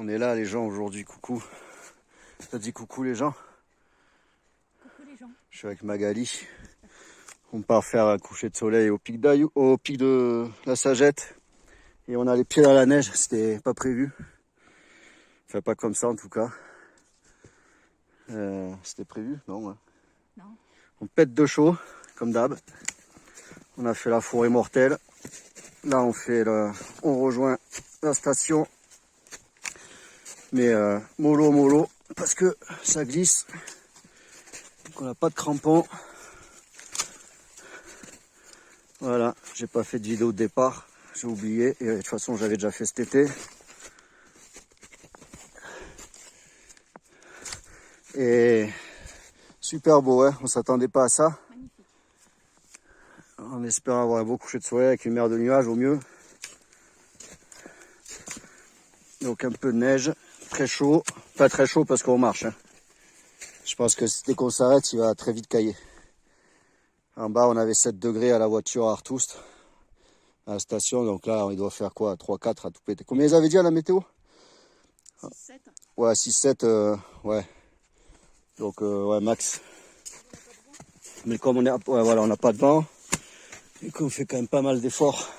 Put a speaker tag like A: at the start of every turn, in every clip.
A: On est là les gens aujourd'hui, coucou. T'as dit coucou les gens?
B: Coucou les gens.
A: Je suis avec Magali. On part faire un coucher de soleil au pic de la Sagette. Et on a les pieds dans la neige, c'était pas prévu. Enfin pas comme ça en tout cas. C'était prévu? Non, ouais.
B: Non.
A: On pète de chaud, comme d'hab. On a fait la forêt mortelle. Là on rejoint la station. Mais mollo, parce que ça glisse. Donc on n'a pas de crampons. Voilà, j'ai pas fait de vidéo de départ. J'ai oublié. Et de toute façon j'avais déjà fait cet été. Et super beau, hein, on s'attendait pas à ça.
B: Magnifique.
A: On espère avoir un beau coucher de soleil avec une mer de nuages au mieux. Donc un peu de neige, très chaud. Pas très chaud parce qu'on marche. Hein. Je pense que dès qu'on s'arrête, il va très vite cailler. En bas, on avait 7 degrés à la voiture à Artoust, à la station. Donc là, il doit faire quoi? 3-4 à tout péter. Combien ils avaient dit à la météo?
B: 6-7.
A: Ouais, 6-7, ouais. Donc, ouais, max. Mais comme on n'a pas de vent, et qu'on fait quand même pas mal d'efforts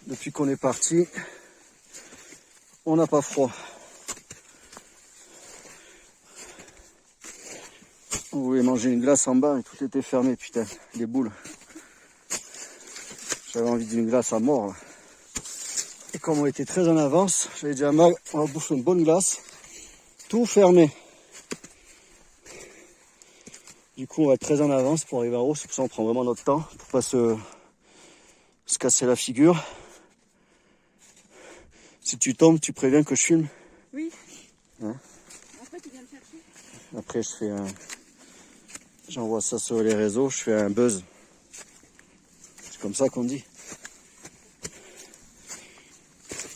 A: depuis qu'on est parti, on n'a pas froid. On voulait manger une glace en bas et tout était fermé, putain, les boules. J'avais envie d'une glace à mort. Là. Et comme on était très en avance, j'avais dit à Mag, on va bouffer une bonne glace. Tout fermé. Du coup, on va être très en avance pour arriver à haut. C'est pour ça qu'on prend vraiment notre temps pour pas se casser la figure. Si tu tombes, tu préviens que je filme.
B: Oui.
A: Hein?
B: Après, tu viens me chercher.
A: Après, j'envoie ça sur les réseaux, je fais un buzz. C'est comme ça qu'on dit.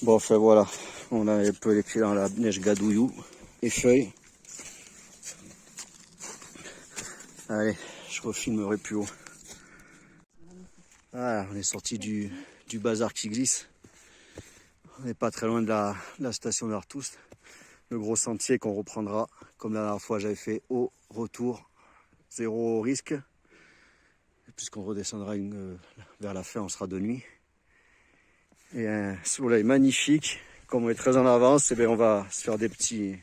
A: Bon, enfin voilà. On a un peu les pieds dans la neige gadouillou et feuilles. Allez, je refilmerai plus haut. Ah, on est sorti du bazar qui glisse. On n'est pas très loin de la station d'Artoust. Le gros sentier qu'on reprendra, comme la dernière fois j'avais fait au retour. Zéro risque. Puisqu'on redescendra vers la fin, on sera de nuit. Et un soleil magnifique. Comme on est très en avance, eh bien on va se faire des petits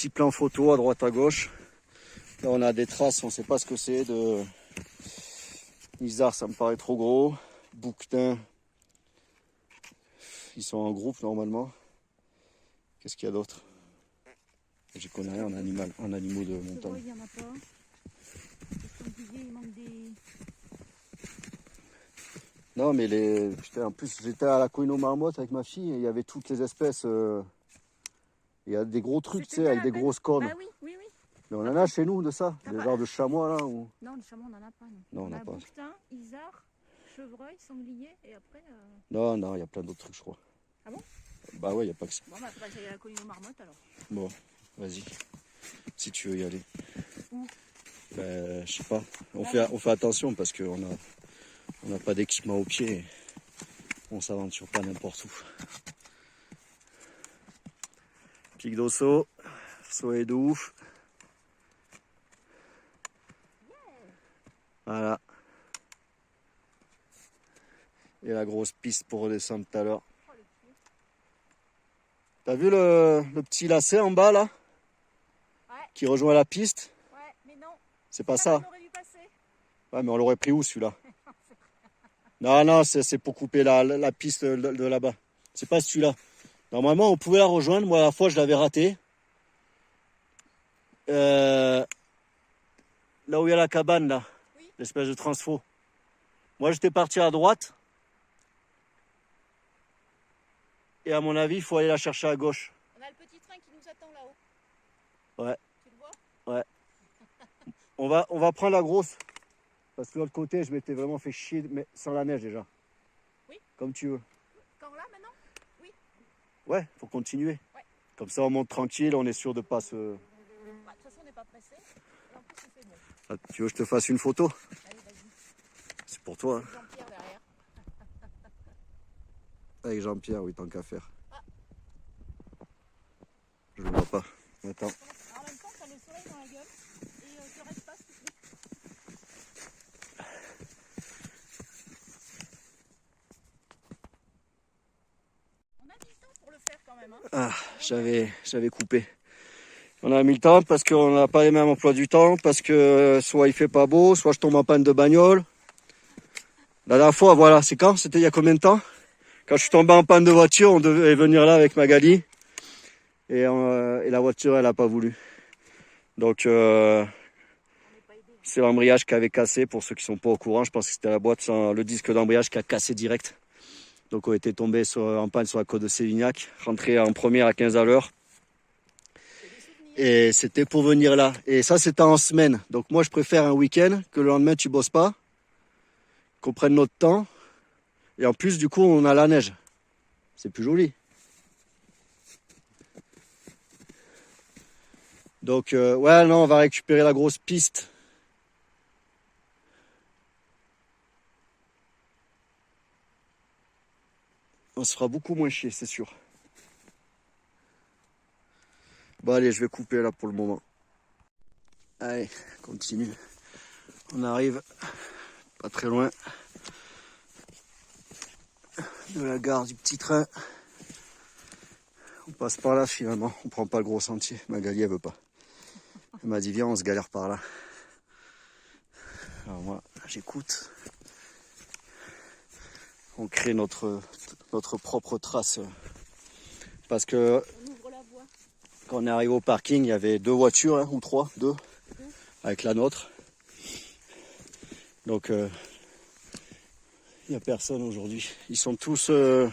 A: plans photo à droite à gauche. Là on a des traces, on ne sait pas ce que c'est de Isard, ça me paraît trop gros. Bouquetin, ils sont en groupe normalement. Qu'est-ce qu'il y a d'autre? Je connais rien en animaux de montagne.
B: Il n'y en a pas. Il manque des...
A: Non mais putain, en plus j'étais à la Couino Marmotte avec ma fille et il y avait toutes les espèces. Il y a des gros trucs, tu sais, avec des grosses cornes.
B: Bah oui, oui, oui.
A: Mais on en a chez nous de ça, des genres de chamois là ou...
B: Non, le chameau, on n'en a pas.
A: Non, on
B: a
A: n'a pas.
B: bouquetin, isard, chevreuil, sanglier et après...
A: Non, il y a plein d'autres trucs je crois.
B: Ah bon?
A: Bah ouais, il n'y a pas que ça.
B: Bon, bah, faut aller à la colline aux marmottes alors.
A: Bon, vas-y, si tu veux y aller.
B: Où?
A: Ben, je sais pas, on fait attention parce qu'on n'a pas d'équipement au pied. On s'aventure pas n'importe où. Pic d'Osso, soleil de ouf. Voilà. Et la grosse piste pour redescendre tout à l'heure. T'as vu le petit lacet en bas là?
B: Ouais.
A: Qui rejoint la piste?
B: Ouais, mais non.
A: C'est pas ça?
B: On aurait dû passer.
A: Ouais, mais on l'aurait pris où celui-là? Non, c'est pour couper la piste de là-bas. C'est pas celui-là. Normalement, on pouvait la rejoindre. Moi, à la fois, je l'avais raté. Là où il y a la cabane, là. Oui. L'espèce de transfo. Moi, j'étais parti à droite. Et à mon avis, il faut aller la chercher à gauche.
B: On a le petit train qui nous attend là-haut.
A: Ouais.
B: Tu le vois?
A: Ouais. on va prendre la grosse. Parce que de l'autre côté, je m'étais vraiment fait chier, mais sans la neige déjà.
B: Oui.
A: Comme tu veux.
B: Quand là, maintenant? Oui.
A: Ouais, faut continuer.
B: Ouais.
A: Comme ça, on monte tranquille, on est sûr de pas se...
B: Bah, de toute façon, on n'est pas pressé. Et en plus, il fait bon.
A: Ah, tu veux que je te fasse une photo?
B: Allez, vas-y.
A: C'est pour toi. Hein.
B: Jean-Pierre derrière.
A: Avec Jean-Pierre, oui, tant qu'à faire.
B: Ah.
A: Je le vois pas. Attends.
B: En même temps, t'as le soleil dans la gueule et te reste pas s'il te plaît. On a mis le temps pour le faire quand même. Hein.
A: Ah, j'avais coupé. On a mis le temps parce qu'on n'a pas les mêmes emplois du temps, parce que soit il fait pas beau, soit je tombe en panne de bagnole. La dernière fois, voilà, c'est quand? C'était il y a combien de temps? Quand je suis tombé en panne de voiture, on devait venir là avec Magali. Et la voiture, elle a pas voulu. Donc, c'est l'embrayage qui avait cassé, pour ceux qui sont pas au courant. Je pense que c'était la boîte sans le disque d'embrayage qui a cassé direct. Donc, on était tombé en panne sur la côte de Sévignac, rentré en première à 15 à l'heure. Et c'était pour venir là. Et ça, c'était en semaine. Donc, moi, je préfère un week-end que le lendemain, tu bosses pas. Qu'on prenne notre temps. Et en plus, du coup, on a la neige. C'est plus joli. Donc, ouais, non, on va récupérer la grosse piste. On se fera beaucoup moins chier, c'est sûr. Bon, allez, je vais couper là pour le moment. Allez, continue. On arrive pas très loin de la gare du petit train. On passe par là finalement. On prend pas le gros sentier. Magali, elle veut pas. Elle m'a dit, viens, on se galère par là. Alors moi, j'écoute. On crée notre propre trace. Parce que
B: On ouvre la voie.
A: quand on est arrivé au parking, il y avait 2 voitures, hein, ou 3, 2, avec la nôtre. Donc, il n'y a personne aujourd'hui. Ils sont tous... le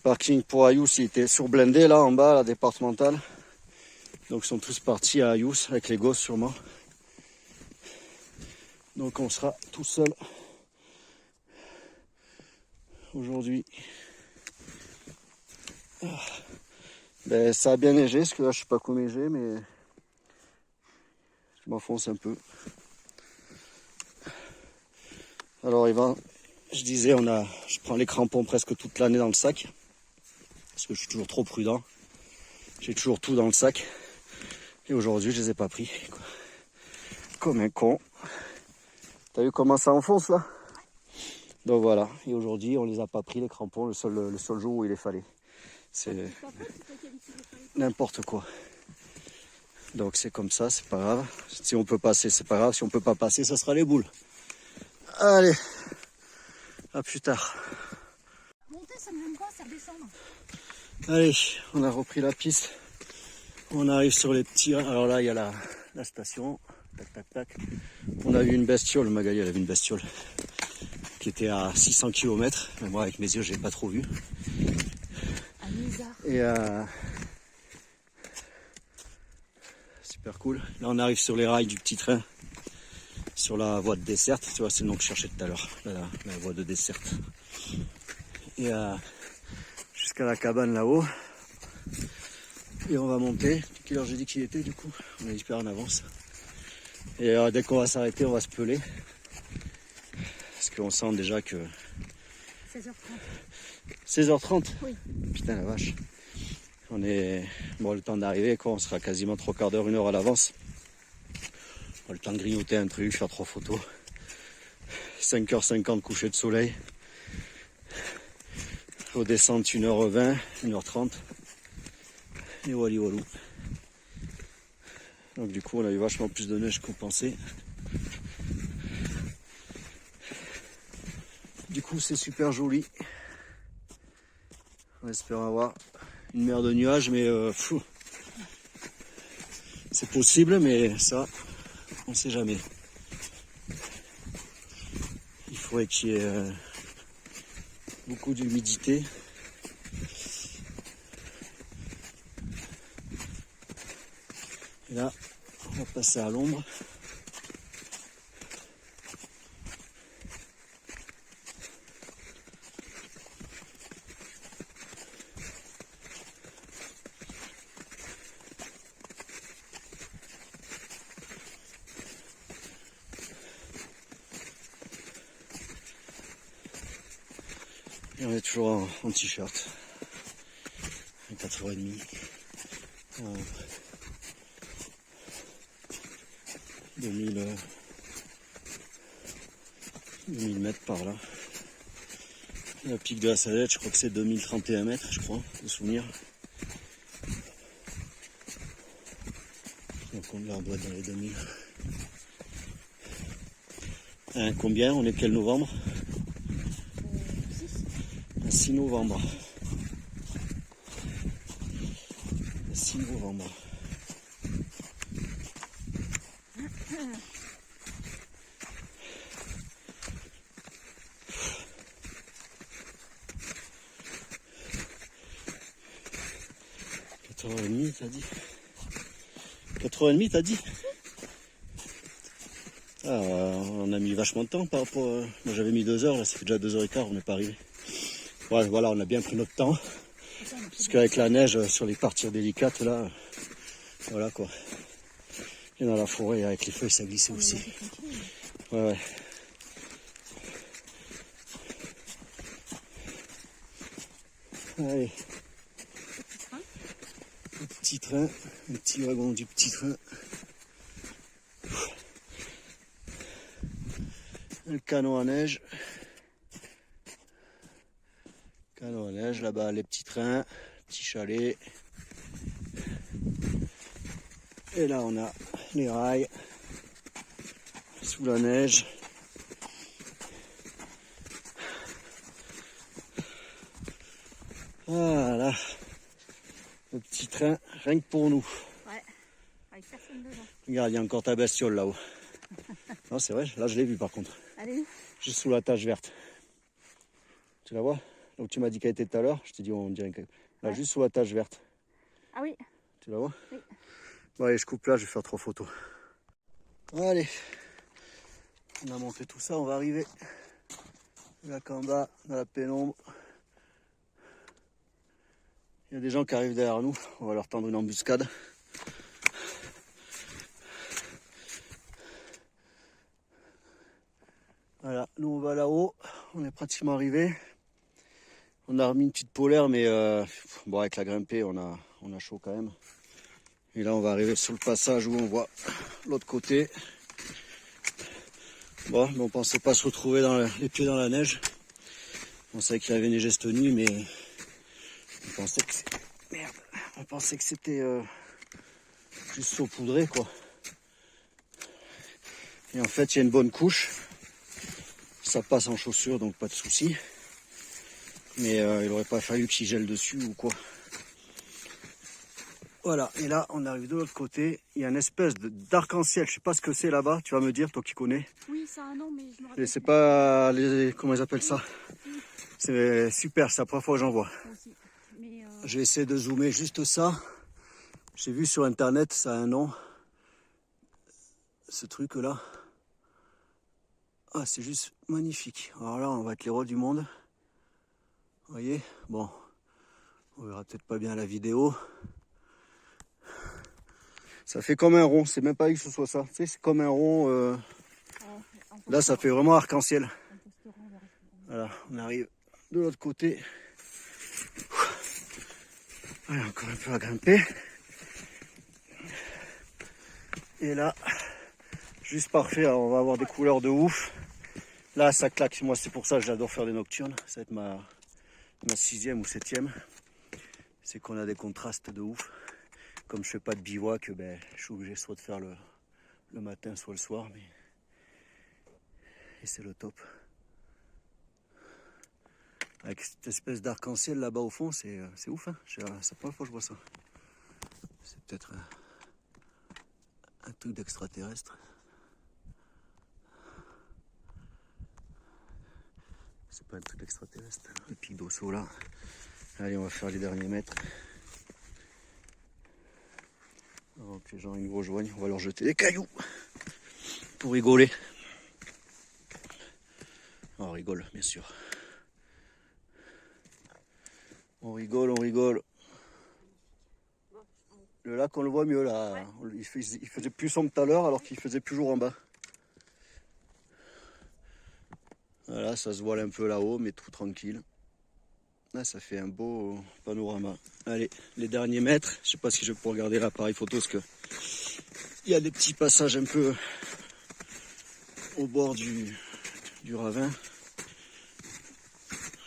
A: parking pour Ayous, il était surblindé là, en bas, la départementale. Donc, ils sont tous partis à Ayous, avec les gosses sûrement. Donc, on sera tout seul aujourd'hui. Ben, ça a bien neigé, parce que là, je sais pas combien j'ai, mais je m'enfonce un peu. Alors, Yvan, je disais, je prends les crampons presque toute l'année dans le sac, parce que je suis toujours trop prudent. J'ai toujours tout dans le sac. Et aujourd'hui, je les ai pas pris, quoi. Comme un con. T'as vu comment ça enfonce, là? Donc voilà. Et aujourd'hui, on les a pas pris, les crampons, le seul jour où il les fallait. C'est n'importe quoi. Donc c'est comme ça, c'est pas grave. Si on peut passer, c'est pas grave. Si on peut pas passer, ça sera les boules. Allez, à plus tard.
B: Monter, ça me gêne pas, c'est redescendre.
A: Allez, on a repris la piste. On arrive sur les petits... Alors là, il y a la station. Tac, tac, tac. On a vu une bestiole, Magali, elle a vu une bestiole qui était à 600 km. Mais moi, avec mes yeux, je l'ai pas trop vu.
B: Un lézard.
A: Et super cool. Là, on arrive sur les rails du petit train. Sur la voie de desserte. Tu vois, c'est le nom que je cherchais tout à l'heure. La voie de desserte. Et jusqu'à la cabane là-haut. Et on va monter. Quelle heure j'ai dit qu'il était du coup? On est hyper en avance. Et dès qu'on va s'arrêter, on va se peler. Parce qu'on sent déjà que...
B: 16h30.
A: 16h30?
B: Oui.
A: Putain la vache. On est... Bon, le temps d'arriver, quoi. On sera quasiment 3 quarts d'heure, 1 heure à l'avance. On a le temps de grignoter un truc, faire 3 photos. 5h50 coucher de soleil. Redescendre 1h20, 1h30. Et wally walou. Donc du coup on a eu vachement plus de neige qu'on pensait. Du coup c'est super joli. On espère avoir une mer de nuages, mais c'est possible, mais ça on sait jamais. Il faudrait qu'il y ait beaucoup d'humidité. Et là, on va passer à l'ombre. Et on est toujours en t-shirt. À 4h30. en 2000 mètres par là. Le pic de la Salette, je crois que c'est 2031 mètres, je crois, de souvenir. Donc on doit être dans les 2000. Combien? On est quel novembre? 6 novembre. 6 novembre. H30 t'as dit? 4h30 t'as dit? Ah, on a mis vachement de temps par rapport à... Moi j'avais mis 2 heures, là ça fait déjà 2h15, on n'est pas arrivé. Ouais, voilà, on a bien pris notre temps. Parce qu'avec la neige sur les parties délicates là, voilà quoi. Et dans la forêt avec les feuilles ça glissait aussi. Ouais ouais. Allez. Le petit train, le petit wagon du petit train. Le canot à neige. Canot à neige, là-bas les petits trains, petits chalets. Et là on a les rails sous la neige. Voilà. Le petit train, rien que pour nous.
B: Ouais, avec personne dedans.
A: Regarde, il y a encore ta bestiole là-haut. Non, c'est vrai, là je l'ai vu par contre.
B: Allez.
A: Juste sous la tache verte. Tu la vois? Là où tu m'as dit qu'elle était tout à l'heure, je t'ai dit on dirait que... Là, ouais. Juste sous la tache verte.
B: Ah oui.
A: Tu la vois?
B: Oui.
A: Bon allez, je coupe là, je vais faire 3 photos. Allez. On a monté tout ça, on va arriver. Là qu'en bas, dans la pénombre. Il y a des gens qui arrivent derrière nous, on va leur tendre une embuscade. Voilà, nous on va là-haut, on est pratiquement arrivé. On a remis une petite polaire, mais bon, avec la grimpée, on a chaud quand même. Et là, on va arriver sur le passage où on voit l'autre côté. Bon, mais on pensait pas se retrouver les pieds dans la neige. On savait qu'il avait neigé cette nuit, mais on pensait que c'était juste saupoudré, quoi. Et en fait, il y a une bonne couche. Ça passe en chaussures, donc pas de souci. Mais il n'aurait pas fallu qu'il gèle dessus ou quoi. Voilà, et là, on arrive de l'autre côté. Il y a une espèce d'arc-en-ciel. Je sais pas ce que c'est là-bas. Tu vas me dire, toi qui connais.
B: Oui, ça a un nom, mais je me rappelle.
A: C'est pas les... Comment ils appellent ça? Oui. C'est super, c'est la première fois que j'en vois.
B: Mais
A: je vais essayer de zoomer juste ça. J'ai vu sur internet, ça a un nom. Ce truc-là. Ah, c'est juste magnifique. Alors là, on va être les rois du monde. Vous voyez? Bon, on verra peut-être pas bien la vidéo. Ça fait comme un rond, c'est même pas que ce soit ça. Tu sais, c'est comme un rond. Là, ça fait vraiment arc-en-ciel. Voilà, on arrive de l'autre côté. Voilà, encore un peu à grimper. Et là, juste parfait, alors on va avoir des couleurs de ouf. Là, ça claque. Moi, c'est pour ça que j'adore faire des nocturnes. Ça va être ma 6e ou 7e. C'est qu'on a des contrastes de ouf. Comme je fais pas de bivouac, ben, je suis obligé soit de faire le matin, soit le soir. Mais... Et c'est le top. Avec cette espèce d'arc-en-ciel là-bas au fond, c'est ouf. Hein, c'est la première fois que je vois ça. C'est peut-être un truc d'extraterrestre. C'est pas un truc d'extraterrestre. Le pic d'Osso là. Allez, on va faire les derniers mètres. Avant que les gens ils nous rejoignent, on va leur jeter des cailloux pour rigoler. On rigole, bien sûr. On rigole, on rigole. Le lac, on le voit mieux là. Ouais. Il faisait plus sombre tout à l'heure alors qu'il faisait plus jour en bas. Voilà, ça se voile un peu là-haut, mais tout tranquille. Là, ça fait un beau panorama. Allez, les derniers mètres. Je sais pas si je peux regarder l'appareil photo parce que il y a des petits passages un peu au bord du ravin.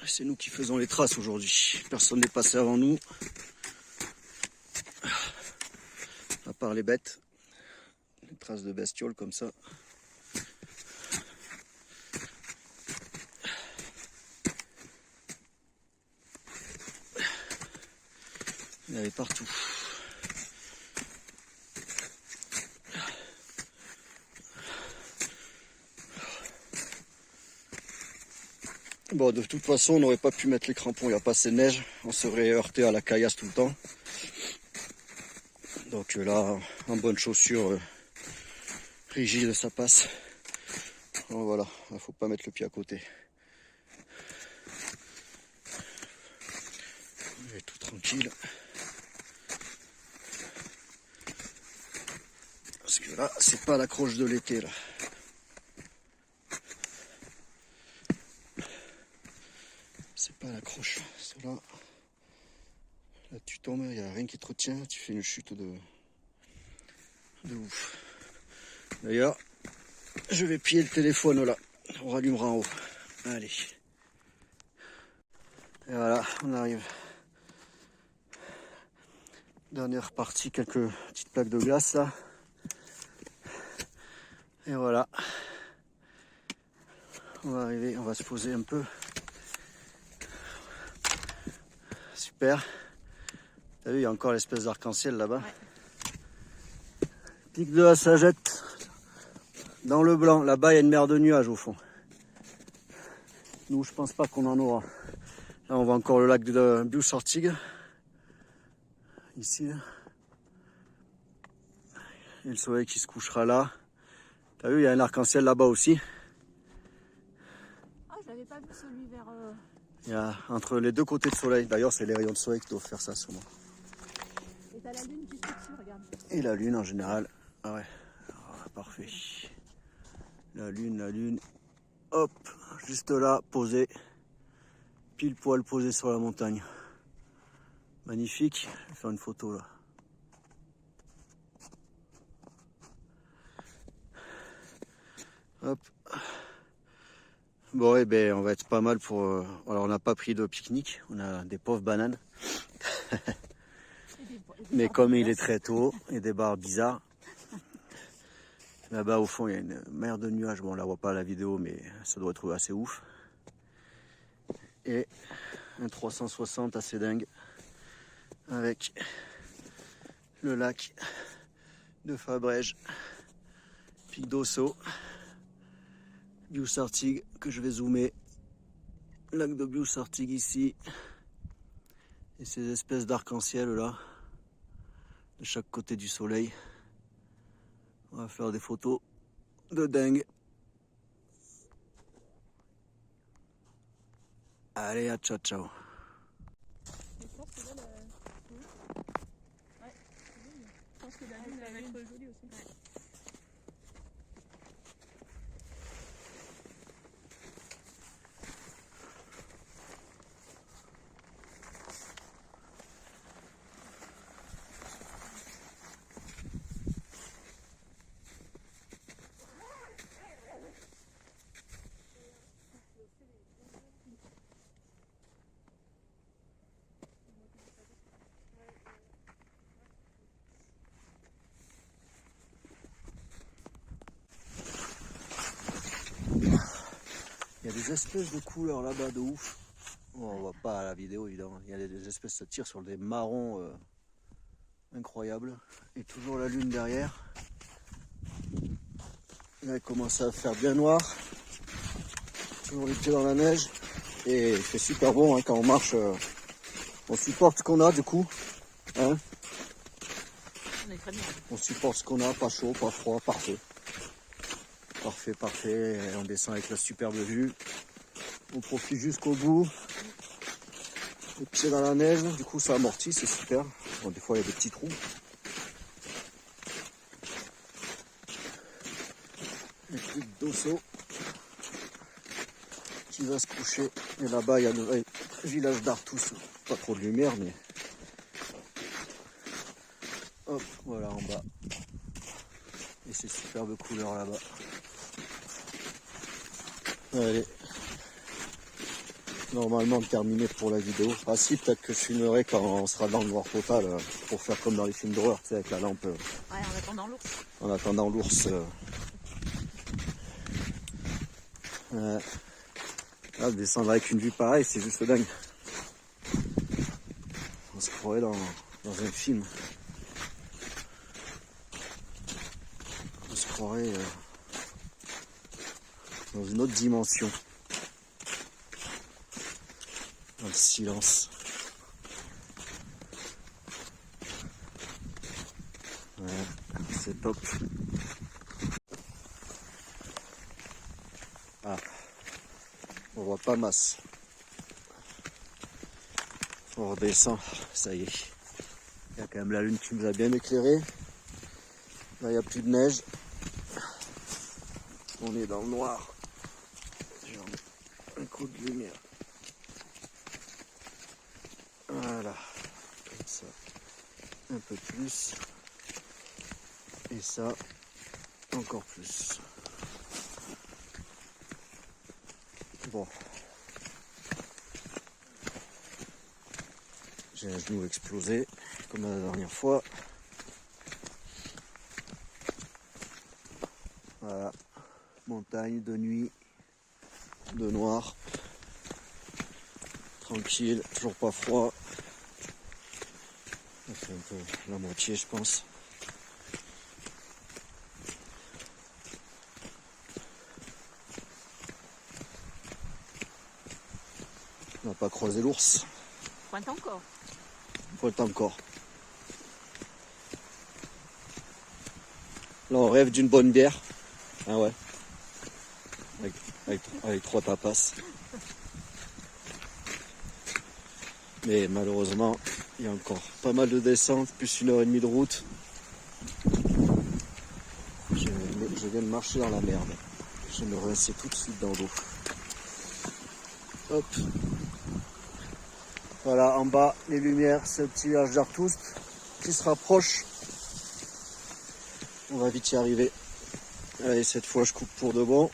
A: C'est nous qui faisons les traces aujourd'hui. Personne n'est passé avant nous. À part les bêtes. Des traces de bestioles comme ça. Il y avait partout. Bon, de toute façon, on n'aurait pas pu mettre les crampons, il n'y a pas assez de neige. On serait heurté à la caillasse tout le temps. Donc là, en bonne chaussure rigide, ça passe. Donc voilà, il ne faut pas mettre le pied à côté. On est tout tranquille. Parce que là, c'est pas l'accroche de l'été là. C'est pas l'accroche. C'est là. Là tu tombes, il n'y a rien qui te retient, tu fais une chute de ouf. D'ailleurs, je vais piller le téléphone là. On rallumera en haut. Allez. Et voilà, on arrive. Dernière partie, quelques petites plaques de glace là. Et voilà. On va arriver, on va se poser un peu. Super. T'as vu, il y a encore l'espèce d'arc-en-ciel là-bas. Ouais. Pic de la Sagette. Dans le blanc. Là-bas, il y a une mer de nuages au fond. Nous, je pense pas qu'on en aura. Là, on voit encore le lac de Busortig. Ici. Là. Et le soleil qui se couchera là. T'as vu, il y a un arc-en-ciel là-bas aussi.
B: Ah, je l'avais pas vu celui vers...
A: Il y a entre les deux côtés de soleil. D'ailleurs, c'est les rayons de soleil qui doivent faire ça sûrement.
B: Et t'as la lune juste dessus, regarde.
A: Et la lune en général. Ah ouais. Ah, parfait. La lune. Hop, juste là, posée. Pile poil posée sur la montagne. Magnifique. Je vais faire une photo là. Hop. Bon, et ben, on va être pas mal pour... Alors, on n'a pas pris de pique-nique. On a des pauvres bananes. Mais comme il est très tôt, il y a des barres bizarres. Là-bas, au fond, il y a une mer de nuages. Bon, on la voit pas à la vidéo, mais ça doit être assez ouf. Et un 360 assez dingue. Avec le lac de Fabrège. Pic d'Osso. Busortig que je vais zoomer. Lac de Busortig ici. Et ces espèces d'arc-en-ciel là. De chaque côté du soleil. On va faire des photos de dingue. Allez, à ciao ciao.
B: Je pense que là, ouais, je pense que la lune va être jolie aussi. Ouais.
A: Il y a des espèces de couleurs là-bas de ouf. Bon, on voit pas à la vidéo évidemment. Il y a des espèces, ça tire sur des marrons incroyables. Et toujours la lune derrière. Là, il commence à faire bien noir. Toujours les pieds dans la neige. Et il fait super bon hein, quand on marche. On supporte ce qu'on a du coup. Hein,
B: On est très bien.
A: on supporte ce qu'on a, pas chaud, pas froid, parfait. Parfait. Et on descend avec la superbe vue. On profite jusqu'au bout. Les pieds dans la neige, du coup ça amortit, c'est super. Bon, des fois il y a des petits trous. Les trucs d'osso. qui va se coucher. Et là-bas, il y a le village d'Artous. Pas trop de lumière, mais... Hop, voilà en bas. Et ces superbes couleurs là-bas. Allez. Normalement terminé pour la vidéo. Ah si, peut-être que je filmerai quand on sera dans le noir total pour faire comme dans les films d'horreur, tu sais, avec la lampe.
B: Ouais, en attendant l'ours.
A: En attendant l'ours. Là, descendre avec une vue pareille, c'est juste dingue. On se croirait dans un film. On se croirait dans une autre dimension. Dans le silence. Ouais, c'est top. Ah, on voit pas masse. On redescend, ça y est. Il y a quand même la lune qui nous a bien éclairé. Là, il n'y a plus de neige. On est dans le noir. J'ai un coup de lumière. Voilà, comme ça. Un peu plus. Et ça, encore plus. Bon. J'ai un genou explosé, comme la dernière fois. Voilà. Montagne de nuit, de noir. Tranquille, toujours pas froid. Ça fait un peu la moitié, je pense. On n'a pas croisé l'ours.
B: Pointe encore.
A: Pointe encore. Là, on rêve d'une bonne bière. Ah ouais. Avec 3 tapas. Mais malheureusement, il y a encore pas mal de descente, plus 1h30 de route. Je viens de marcher dans la merde. Je me rincer tout de suite dans l'eau. Hop. Voilà, en bas, les lumières, c'est le petit village d'Artous qui se rapproche. On va vite y arriver. Allez, cette fois, je coupe pour de bon.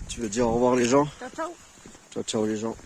A: Tu veux dire au revoir les gens?
B: Ciao, ciao.
A: Ciao, ciao les gens.